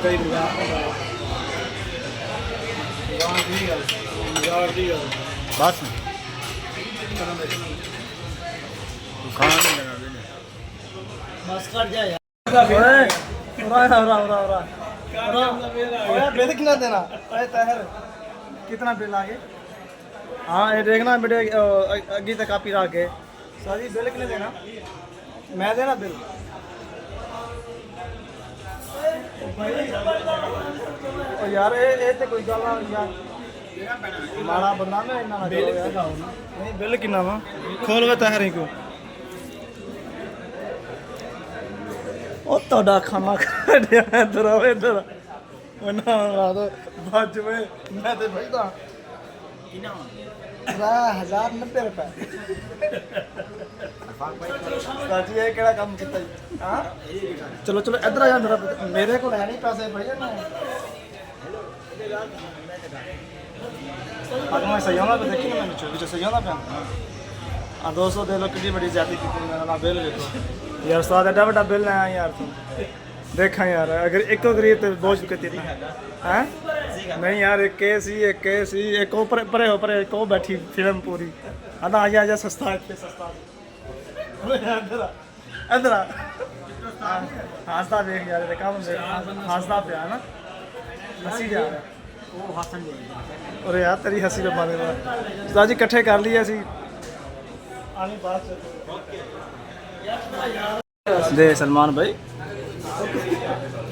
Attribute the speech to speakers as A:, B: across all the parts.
A: कई
B: बस खाना नहीं लगा बेले
A: बस कर जा यार
C: बिल कितना देना? अरे तहर कितना बिल आगे? हाँ ये देखना बेटे अगी तक कापी रख के सारी बिल कितने देना? मैं देना बिल ओ यार ये तो कोई गल यार माड़ा बंदा मैं इन्ना ना करो यार नहीं बिल कितना वा खोल वे तहर ही को ओ तोड़ा खाना खा दिया इधर आओ इधर ना ला दो बाज में मैं तो भाई दा 1090 रुपए साजी ये केड़ा काम किता जी हां चलो चलो इधर आ जा मेरे को है नहीं पैसे भैया ना मैं सही होना पे देखी ना मैंने चोरी सही होना पे हां 200 दे लो कितनी बड़ी ज्यादा की मेरा ना बिल देखो यार सादा एडा बड़ा बिल है यार तुम देखा यार अगर एक गरीब तो बोझ कितना हैं नहीं यार एक एक ऊपर परे ऊपर एक और बैठी फिल्म पूरी आधा आजा सस्ता है सस्ता इधर इधर हंसता देख यार काम हंसता पे है ना हंसी जा रहा
A: वो हसन दे
C: और यार तेरी हंसी पे मारे उस्ताद जी इकट्ठे कर लिए ਅਸੀਂ आनी बात दे सलमान भाई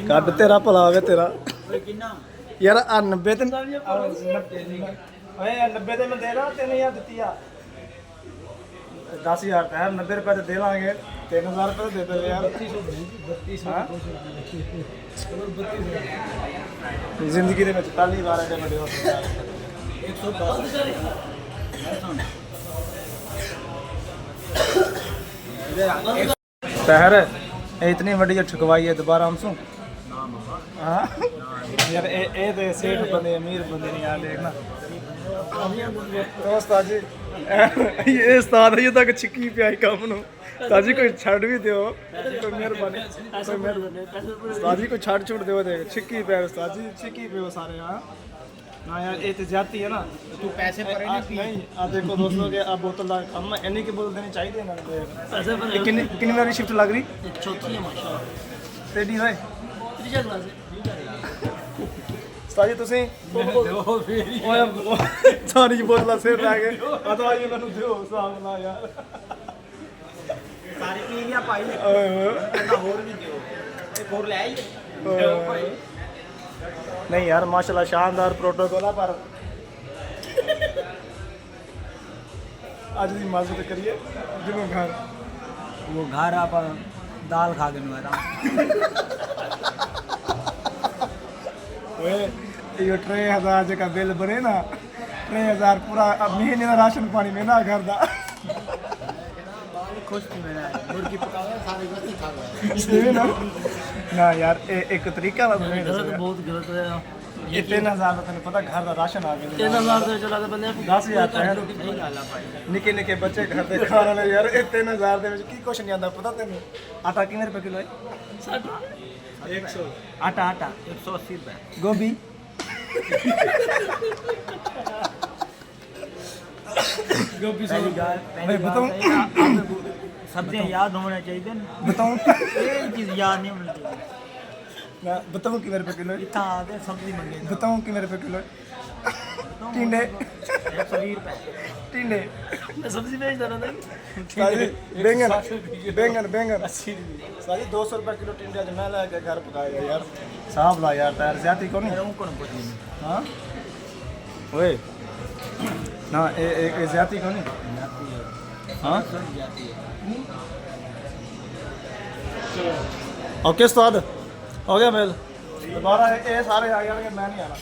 C: ਕੱਢ ਤੇਰਾ ਭਲਾ ਹੋਵੇ ਤੇਰਾ
A: किन्ना
C: ਯਾਰ ਆ 90 ਤੇ ਓਏ 90 ਤੇ ਮੈਂ ਦੇ ਰਹਾ 3000 ਦਿੱਤੀ ਆ 10000 ਤਾਂ 90 ਰੁਪਏ ਤੇ ਦੇ ਲਾਂਗੇ 3000 ਰੁਪਏ ਦੇ ਦੇ ਯਾਰ 32 ਜ਼ਿੰਦਗੀ ਦੇ ਵਿੱਚ ਪਹਿਲੀ ਵਾਰ ਐਡੇ ਵੱਡੇ होते तहर इतनी बड़ी जो ठुकवाई है दोबारा हमसे हाँ यार ए तो सेठ बंदे अमीर बंदे नहीं यार देखना तो उस्ताद जी ये उस्ताद ये तक छिक्की प्याई काम नु उस्ताद जी कोई छड़ भी दियो कोई मेहरबानी उस्ताद जी कोई छड़ छुड़ दियो देख छिक्की पे उस्ताद जी छिक्की पे सारे हां ना यार ये तो ज्यादती है ना
A: तू पैसे पर
C: नहीं आ देखो दोस्तों के अब बोतल ला हम इन्हीं की बोतल देनी चाहिए ना
A: पैसे पर
C: कितनी बारी शिफ्ट लग रही
A: चौथी है माशाल्लाह
C: तेरी होए
A: तीसरा क्लास
C: ਸਾਜੀ ਤੁਸੀਂ ਓਏ ਸਾਰੀ ਬੋਤਲਾਂ ਸਿਰ ਲੈ ਕੇ ਆ ਤਾਂ ਆਈ ਉਹਨਾਂ ਨੂੰ ਦਿਓ ਹਿਸਾਬ ਨਾਲ ਯਾਰ
A: सारी पी गया भाई
C: ਓਏ ਹੋਏ
A: कहना और भी दियो एक और ले आई
C: नहीं यार माशाल्लाह शानदार प्रोटोकॉल है पर आज दी मदद करिए जिन्हों घर
A: वो घर आप दाल खा के मेरा
C: ओए ये 3000 का बिल बने ना 3000 पूरा अब महीने का राशन पानी में ना घर दा
A: खुश थी मेरा मुर्गी पकावे सारे बस्ती खा गए
C: सही ना ना यार एक तरीका ला बने
A: गलत बहुत गलत है
C: ये 3000 ਦਾ ਤੈਨੂੰ ਪਤਾ ਘਰ ਦਾ ਰਾਸ਼ਨ ਆ ਗਿਆ
A: 3000 ਦੇ ਚਲਾ ਦੇ ਬੰਦੇ
C: 10000 ਤਾਂ ਹੈ
A: नहीं गाला भाई
C: ਨਿੱਕੇ ਨਿੱਕੇ ਬੱਚੇ ਘਰ ਦੇ ਖਾਣ ਵਾਲੇ ਯਾਰ ਇਹ 3000 ਦੇ ਵਿੱਚ ਕੀ ਕੁਛ ਨਹੀਂ ਆਉਂਦਾ ਪਤਾ ਤੈਨੂੰ ਆਟਾ ਕਿੰਨੇ ਰੁਪਏ ਕਿਲੋ ਹੈ
A: 100
C: आटा आटा
A: 180 रुपए
C: गोभी
A: गोभी से
C: मैं बताऊं
A: सब्जियां याद होना चाहिए
C: बताऊं
A: एक चीज याद नहीं होनी चाहिए
C: मैं बताऊं कितने रुपए किलो है
A: इतना आते सब्जी मंगे
C: बताऊं कितने रुपए किलो है टिंडे
A: 120 रुपए
C: टिंडे
A: मैं सब्जी बेच देना नहीं
C: साजी बैंगन बैंगन बैंगन 80 साजी 200 रुपए किलो टिंडे आज मैं लेके घर पकाए यार साहब ला यार टायर ज्यादा कौन है
A: कौन पूछनी
C: हां ओए ना ए ज्यादा कौन है हां ओके उस्ताद हो गया मेल दोबारा ये सारे आ जाएंगे मैं नहीं आना